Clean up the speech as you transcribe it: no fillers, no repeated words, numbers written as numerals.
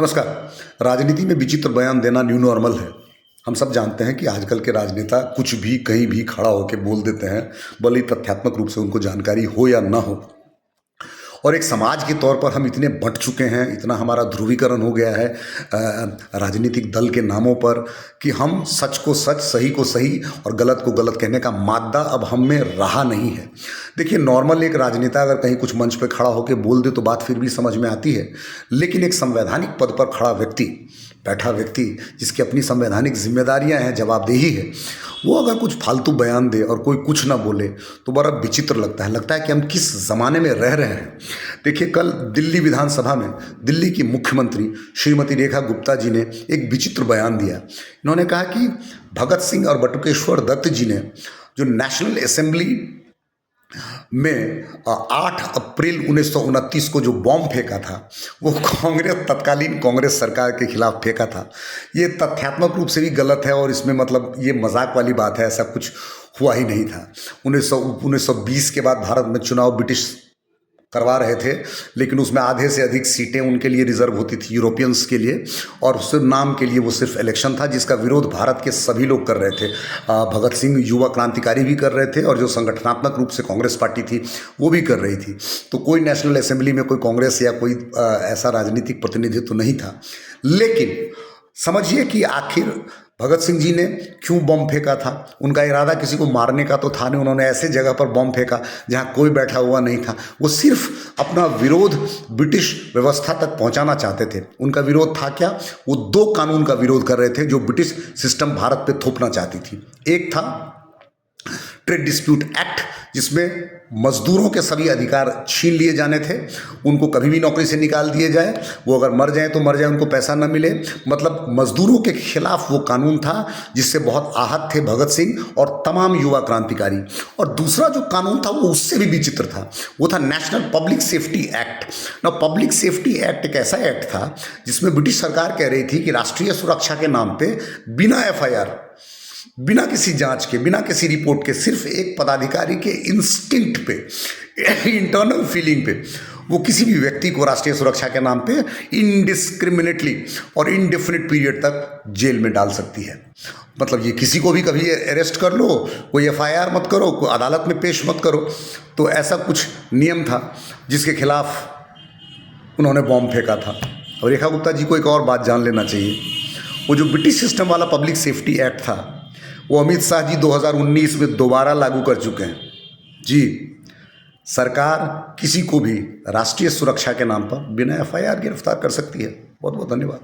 नमस्कार। राजनीति में विचित्र बयान देना न्यू नॉर्मल है। हम सब जानते हैं कि आजकल के राजनेता कुछ भी कहीं भी खड़ा होकर बोल देते हैं, भले ही तथ्यात्मक रूप से उनको जानकारी हो या ना हो। और एक समाज के तौर पर हम इतने बंट चुके हैं, इतना हमारा ध्रुवीकरण हो गया है राजनीतिक दल के नामों पर, कि हम सच को सच, सही को सही और गलत को गलत कहने का मादा अब हम में रहा नहीं है। देखिए, नॉर्मल एक राजनेता अगर कहीं कुछ मंच पर खड़ा होकर बोल दे तो बात फिर भी समझ में आती है, लेकिन एक संवैधानिक पद पर खड़ा व्यक्ति, बैठा व्यक्ति, जिसकी अपनी संवैधानिक जिम्मेदारियां हैं, जवाबदेही है, वो अगर कुछ फालतू बयान दे और कोई कुछ ना बोले तो बड़ा विचित्र लगता है कि हम किस ज़माने में रह रहे हैं। देखिए, कल दिल्ली विधानसभा में दिल्ली की मुख्यमंत्री श्रीमती रेखा गुप्ता जी ने एक विचित्र बयान दिया। इन्होंने कहा कि भगत सिंह और बटुकेश्वर दत्त जी ने जो नेशनल असेंबली में 8 अप्रैल 1929 को जो बॉम्ब फेंका था, वो तत्कालीन कांग्रेस सरकार के खिलाफ फेंका था। ये तथ्यात्मक रूप से भी गलत है और इसमें मतलब ये मजाक वाली बात है, ऐसा कुछ हुआ ही नहीं था। 1920 के बाद भारत में चुनाव ब्रिटिश करवा रहे थे, लेकिन उसमें आधे से अधिक सीटें उनके लिए रिजर्व होती थी, यूरोपियंस के लिए, और सिर्फ नाम के लिए वो सिर्फ इलेक्शन था, जिसका विरोध भारत के सभी लोग कर रहे थे। भगत सिंह युवा क्रांतिकारी भी कर रहे थे और जो संगठनात्मक रूप से कांग्रेस पार्टी थी वो भी कर रही थी। तो कोई नेशनल असेंबली में कोई कांग्रेस या कोई ऐसा राजनीतिक प्रतिनिधित्व तो नहीं था। लेकिन समझिए कि आखिर भगत सिंह जी ने क्यों बॉम्ब फेंका था। उनका इरादा किसी को मारने का तो था नहीं, उन्होंने ऐसे जगह पर बॉम्ब फेंका जहां कोई बैठा हुआ नहीं था। वो सिर्फ अपना विरोध ब्रिटिश व्यवस्था तक पहुंचाना चाहते थे। उनका विरोध था क्या? वो 2 कानून का विरोध कर रहे थे जो ब्रिटिश सिस्टम भारत पे थोपना चाहती थी। एक था ट्रेड डिस्प्यूट एक्ट, जिसमें मजदूरों के सभी अधिकार छीन लिए जाने थे, उनको कभी भी नौकरी से निकाल दिए जाए, वो अगर मर जाए तो मर जाए, उनको पैसा न मिले। मतलब मजदूरों के खिलाफ वो कानून था, जिससे बहुत आहत थे भगत सिंह और तमाम युवा क्रांतिकारी। और दूसरा जो कानून था वो उससे भी विचित्र था, वो था नेशनल पब्लिक सेफ्टी एक्ट। ना, पब्लिक सेफ्टी एक्ट एक ऐसा एक्ट था जिसमें ब्रिटिश सरकार कह रही थी कि राष्ट्रीय सुरक्षा के नाम पे बिना FIR, बिना किसी जांच के, बिना किसी रिपोर्ट के, सिर्फ एक पदाधिकारी के इंस्टिंक्ट पे, इंटरनल फीलिंग पे, वो किसी भी व्यक्ति को राष्ट्रीय सुरक्षा के नाम पे इनडिस्क्रिमिनेटली और इनडेफिनिट पीरियड तक जेल में डाल सकती है। मतलब ये किसी को भी कभी अरेस्ट कर लो, कोई FIR मत करो, कोई अदालत में पेश मत करो। तो ऐसा कुछ नियम था जिसके खिलाफ उन्होंने बॉम्ब फेंका था। और रेखा गुप्ता जी को एक और बात जान लेना चाहिए, वो जो ब्रिटिश सिस्टम वाला पब्लिक सेफ्टी एक्ट था वो अमित शाह जी 2019 में दोबारा लागू कर चुके हैं। जी, सरकार किसी को भी राष्ट्रीय सुरक्षा के नाम पर बिना FIR गिरफ्तार कर सकती है। बहुत बहुत धन्यवाद।